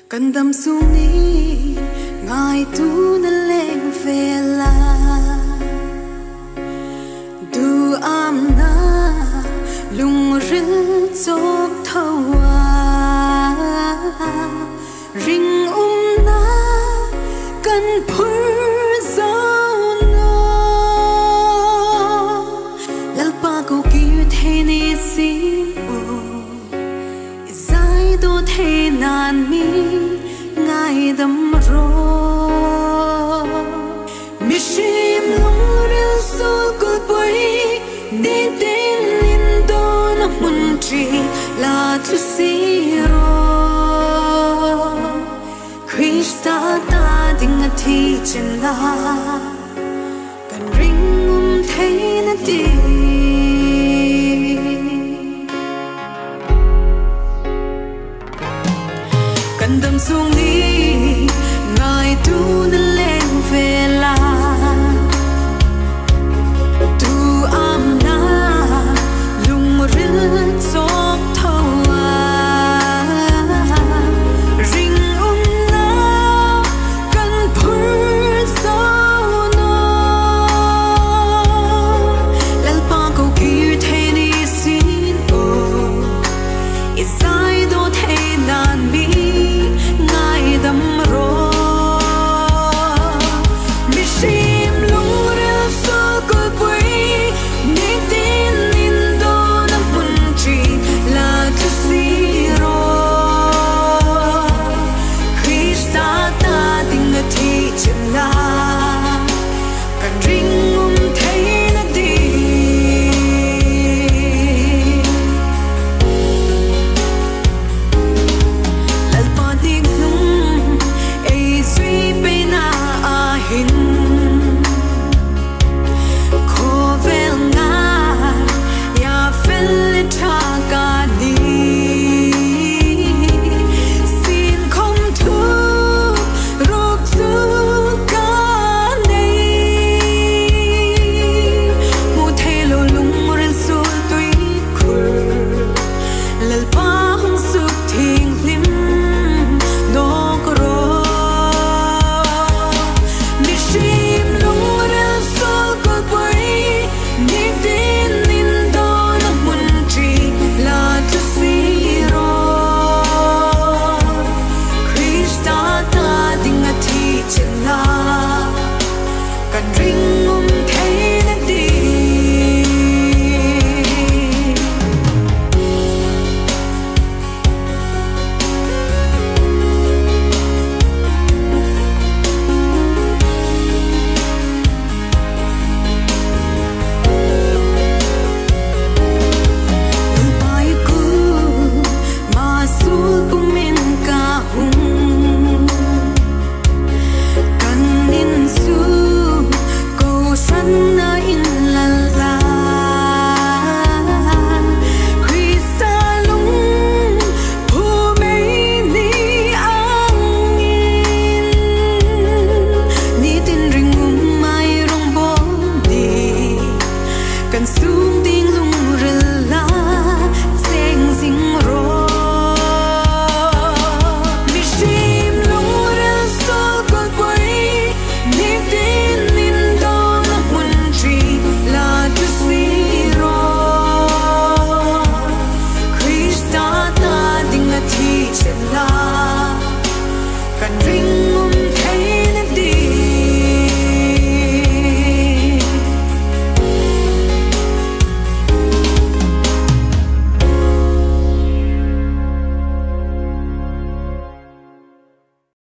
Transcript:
Cần đâm xuống đi ngài tu na lên về là du am na lung ril chok thawa ring na kan phur zau no lalpa ko ki the ni si o zai do the nan mi ngai dam ro mishim long ril so ko poi ni tin in do na mun tri la tu si ro Krista ta ding a thi chen la kan ring thấy na ti